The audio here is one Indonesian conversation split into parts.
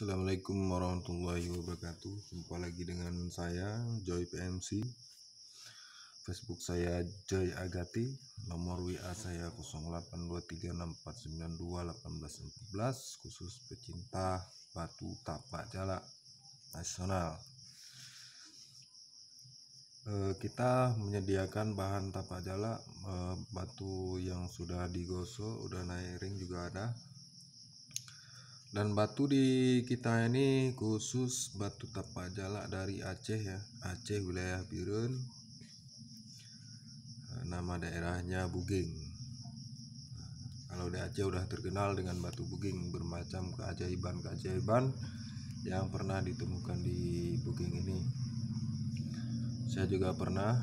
Assalamualaikum warahmatullahi wabarakatuh. Jumpa lagi dengan saya Joy PMC. Facebook saya Joy Agati. Nomor WA saya 082364921814, khusus pecinta batu tapak jalak nasional. Kita menyediakan bahan tapak jalak, batu yang sudah digosok, udah naik ring juga ada. Dan batu di kita ini khusus batu tapak jalak dari Aceh ya, Aceh wilayah Biren. Nama daerahnya Buging. Kalau di Aceh udah terkenal dengan batu Buging, bermacam keajaiban yang pernah ditemukan di Buging ini. Saya juga pernah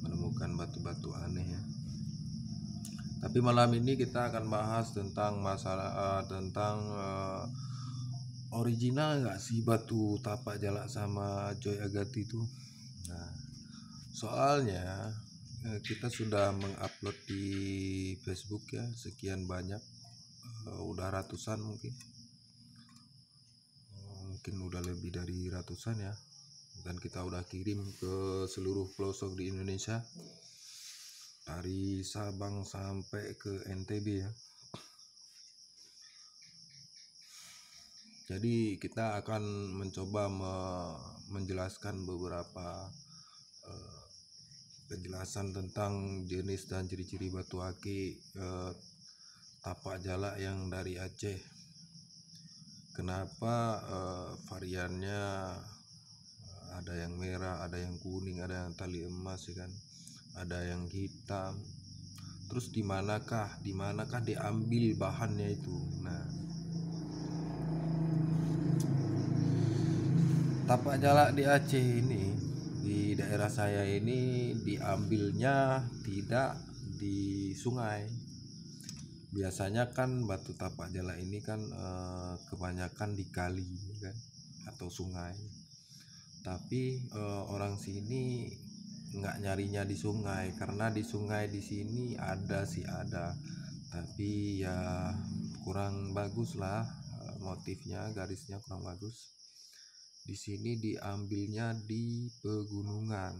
menemukan batu-batu aneh ya. Tapi malam ini kita akan bahas tentang masalah original nggak sih batu tapak jalak sama Joy Agati itu. Nah, soalnya kita sudah mengupload di Facebook ya, sekian banyak, udah ratusan mungkin udah lebih dari ratusan ya. Dan kita udah kirim ke seluruh pelosok di Indonesia, dari Sabang sampai ke NTB ya. Jadi kita akan mencoba menjelaskan beberapa penjelasan tentang jenis dan ciri-ciri batu akik tapak jalak yang dari Aceh. Kenapa variannya ada yang merah, ada yang kuning, ada yang tali emas ya kan, ada yang hitam. Terus di manakah diambil bahannya itu? Nah, tapak jalak di Aceh ini, di daerah saya ini, diambilnya tidak di sungai. Biasanya kan batu tapak jalak ini kan kebanyakan di kali kan, atau sungai. Tapi orang sini nggak nyarinya di sungai, karena di sungai di sini ada tapi ya kurang bagus lah, motifnya, garisnya kurang bagus. Di sini diambilnya di pegunungan.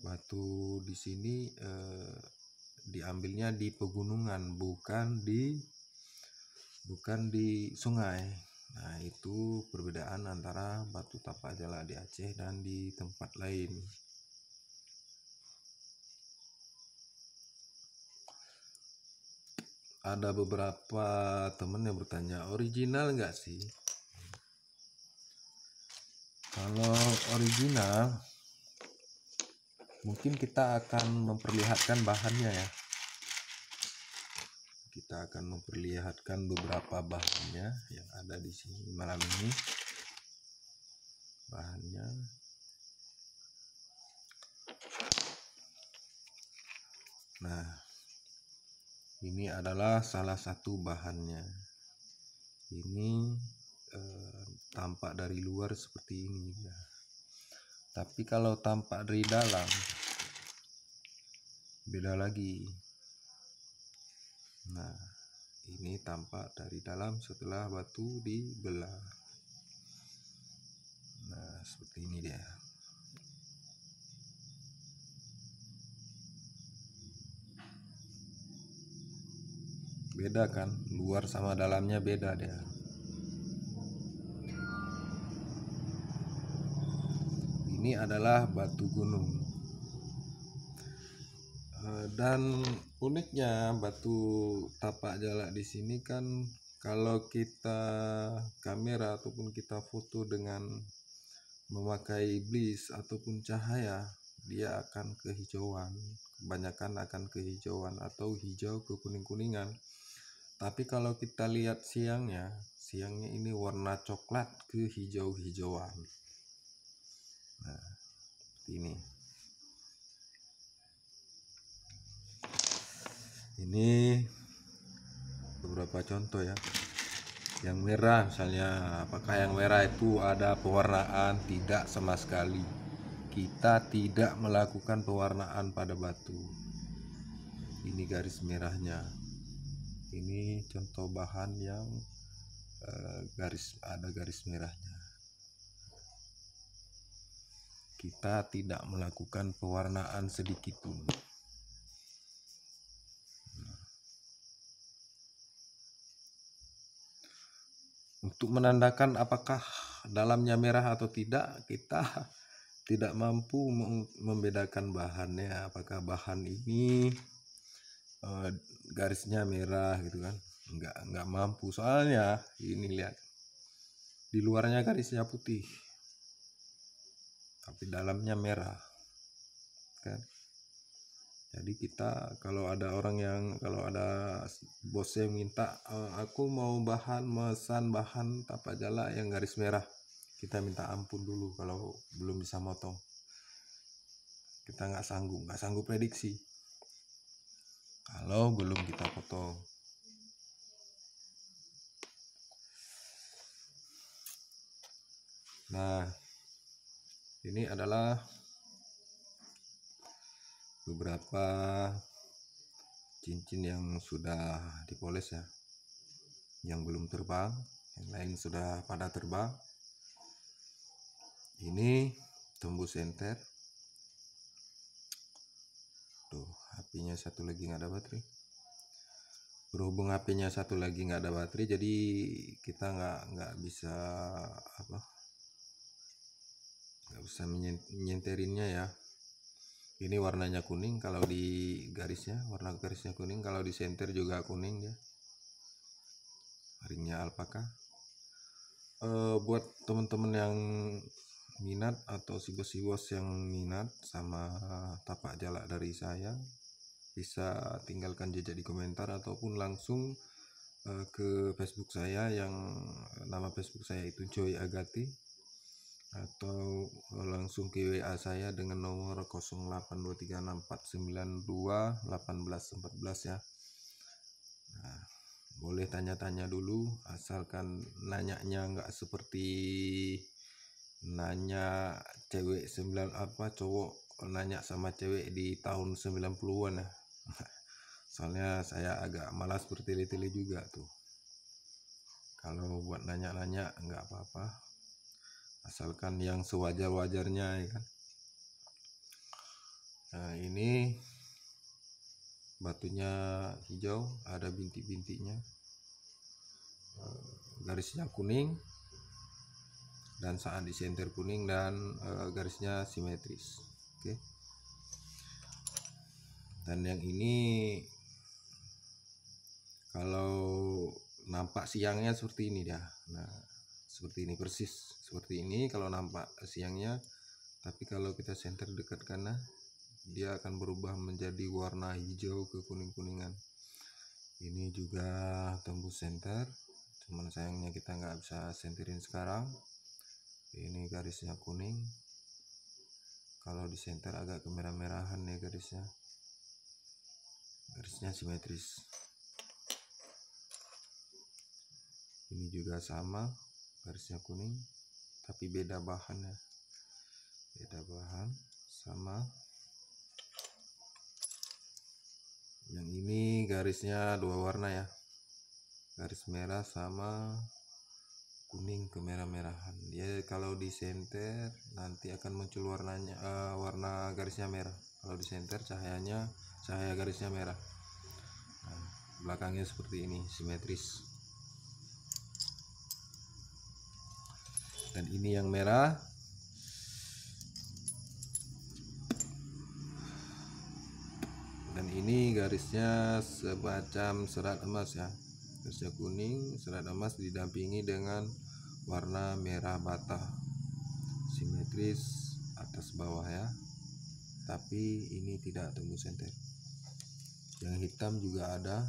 Batu di sini diambilnya di pegunungan, bukan di sungai. Nah, itu perbedaan antara batu tapak jalak di Aceh dan di tempat lain. Ada beberapa temen yang bertanya, original nggak sih? Kalau original, mungkin kita akan memperlihatkan bahannya ya. Kita akan memperlihatkan beberapa bahannya yang ada di sini malam ini. Bahannya. Nah, ini adalah salah satu bahannya. Ini tampak dari luar seperti ini ya. Tapi kalau tampak dari dalam beda lagi. Nah, ini tampak dari dalam setelah batu dibelah. Nah, seperti ini dia. Beda kan, luar sama dalamnya beda dia. Ini adalah batu gunung. Dan uniknya batu tapak jalak di sini kan, kalau kita kamera ataupun kita foto dengan memakai blis ataupun cahaya, dia akan kehijauan. Kebanyakan akan kehijauan atau hijau ke kuning-kuningan. Tapi kalau kita lihat siangnya ini warna coklat ke hijau-hijauan. Nah, ini. Ini beberapa contoh ya. Yang merah misalnya, apakah yang merah itu ada pewarnaan? Tidak sama sekali. Kita tidak melakukan pewarnaan pada batu. Ini garis merahnya. Ini contoh bahan yang garis merahnya. Kita tidak melakukan pewarnaan sedikit pun. Untuk menandakan apakah dalamnya merah atau tidak, kita tidak mampu membedakan bahannya. Apakah bahan ini garisnya merah gitu kan? Nggak mampu. Soalnya ini lihat, di luarnya garisnya putih, tapi dalamnya merah kan. Jadi kita kalau ada bos yang minta aku mau mesan bahan tapak jala yang garis merah, kita minta ampun dulu kalau belum bisa motong. Kita nggak sanggup prediksi kalau belum kita potong. Nah, ini adalah beberapa cincin yang sudah dipoles ya, yang belum terbang, yang lain sudah pada terbang. Ini tembus senter. Tuh, HP-nya satu lagi nggak ada baterai. Berhubung HP-nya satu lagi nggak ada baterai, jadi kita nggak bisa menyenterinnya ya. Ini warnanya kuning kalau di garisnya, warna garisnya kuning. Kalau di senter juga kuning ya. Ringnya alpaka. Buat teman-teman yang minat atau si bos yang minat sama tapak jala dari saya, bisa tinggalkan jejak di komentar ataupun langsung ke Facebook saya, yang nama Facebook saya itu Joy Agati, atau langsung ke WA saya dengan nomor 082364921814 ya. Nah, boleh tanya-tanya dulu, asalkan nanyanya nggak seperti nanya cewek cowok nanya sama cewek di tahun 90-an ya. Soalnya saya agak malas bertele-tele juga tuh. Kalau buat nanya-nanya nggak apa-apa, asalkan yang sewajar-wajarnya ya kan. Nah, ini batunya hijau, ada bintik-bintiknya, garisnya kuning, dan saat di senter kuning, dan garisnya simetris. Oke. Dan yang ini kalau nampak siangnya seperti ini ya. Nah, seperti ini persis, seperti ini kalau nampak siangnya. Tapi kalau kita senter dekat kanan, dia akan berubah menjadi warna hijau ke kuning-kuningan. Ini juga tembus senter, cuman sayangnya kita nggak bisa senterin sekarang. Ini garisnya kuning, kalau di senter agak kemerah-merahan ya garisnya simetris. Ini juga sama, garisnya kuning tapi beda bahan ya, beda bahan. Sama yang ini garisnya dua warna ya, garis merah sama kuning kemerah-merahan. Dia kalau di senter nanti akan muncul warnanya warna garisnya merah. Kalau di senter cahaya garisnya merah. Nah, belakangnya seperti ini, simetris. Dan ini yang merah. Dan ini garisnya semacam serat emas ya, garisnya kuning serat emas didampingi dengan warna merah bata, simetris atas bawah ya. Tapi ini tidak tembus senter. Yang hitam juga ada,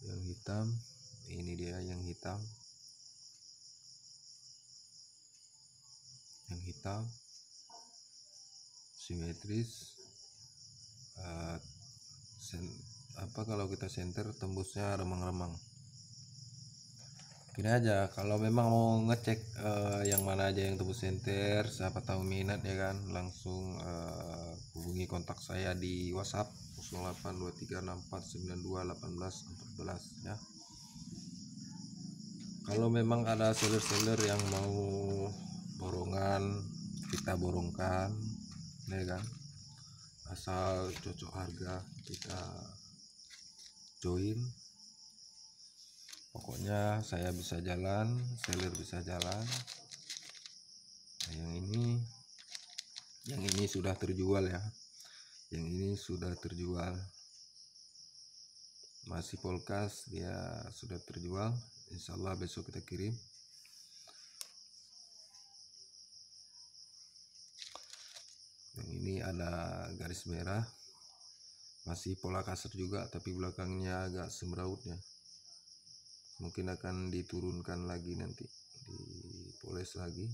yang hitam ini dia, yang hitam simetris. Kalau kita senter tembusnya remang-remang. Gini aja, kalau memang mau ngecek yang mana aja yang tembus senter, siapa tahu minat ya kan, langsung hubungi kontak saya di WhatsApp 082364921814 ya. Kalau memang ada seller-seller yang mau borongan, kita borongkan, ya kan, asal cocok harga kita join. Pokoknya saya bisa jalan, seller bisa jalan. Nah, yang ini sudah terjual ya, yang ini sudah terjual, masih polkas, dia sudah terjual. Insya Allah besok kita kirim. Yang ini ada garis merah, masih pola kasar juga, tapi belakangnya agak semraut ya, mungkin akan diturunkan lagi nanti, dipoles lagi.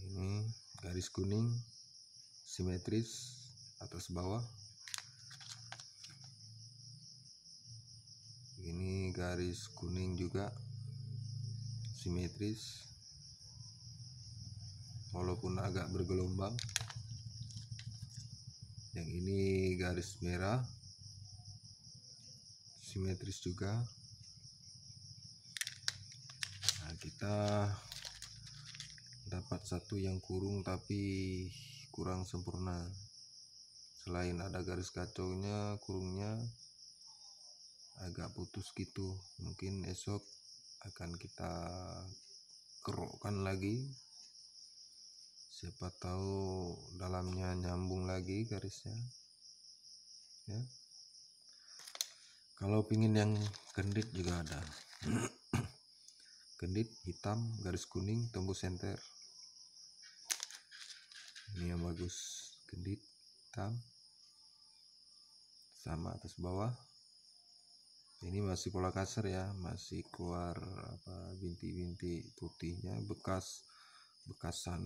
Ini garis kuning simetris atas bawah. Ini garis kuning juga simetris walaupun agak bergelombang. Yang ini garis merah simetris juga. Nah, kita dapat satu yang kurung tapi kurang sempurna. Selain ada garis kacaunya, kurungnya agak putus gitu. Mungkin esok akan kita kerokkan lagi, siapa tahu dalamnya nyambung lagi garisnya ya. Kalau pingin yang kendit juga ada. Kendit hitam garis kuning tembus senter, ini yang bagus. Kendit hitam sama atas bawah. Ini masih pola kasar ya, masih keluar apa binti-binti putihnya, bekasan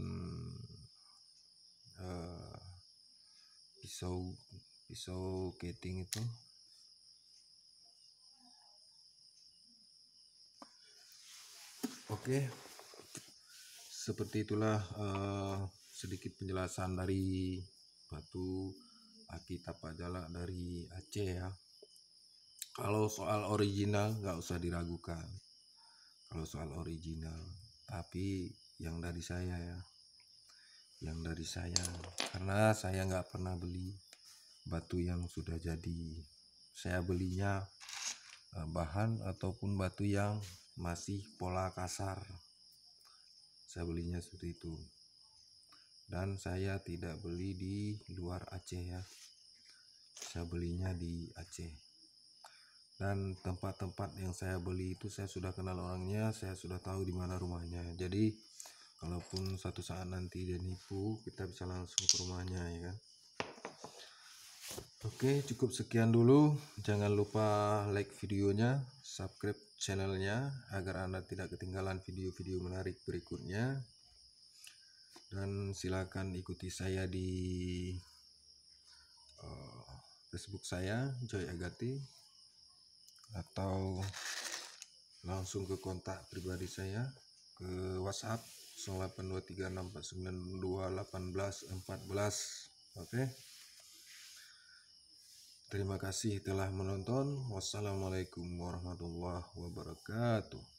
pisau keting itu. Oke, seperti itulah sedikit penjelasan dari batu aki tapak jala dari Aceh ya. Kalau soal original nggak usah diragukan, kalau soal original, tapi yang dari saya ya, yang dari saya, karena saya nggak pernah beli batu yang sudah jadi. Saya belinya bahan ataupun batu yang masih pola kasar, saya belinya seperti itu. Dan saya tidak beli di luar Aceh ya, saya belinya di Aceh. Dan tempat-tempat yang saya beli itu saya sudah kenal orangnya, saya sudah tahu di mana rumahnya. Jadi kalaupun suatu saat nanti dia nipu, kita bisa langsung ke rumahnya ya kan. Oke, cukup sekian dulu. Jangan lupa like videonya, subscribe channelnya agar Anda tidak ketinggalan video-video menarik berikutnya. Dan silakan ikuti saya di Facebook saya, Joy Agati, atau langsung ke kontak pribadi saya ke WhatsApp 082364921814. Oke. Terima kasih telah menonton. Wassalamualaikum warahmatullahi wabarakatuh.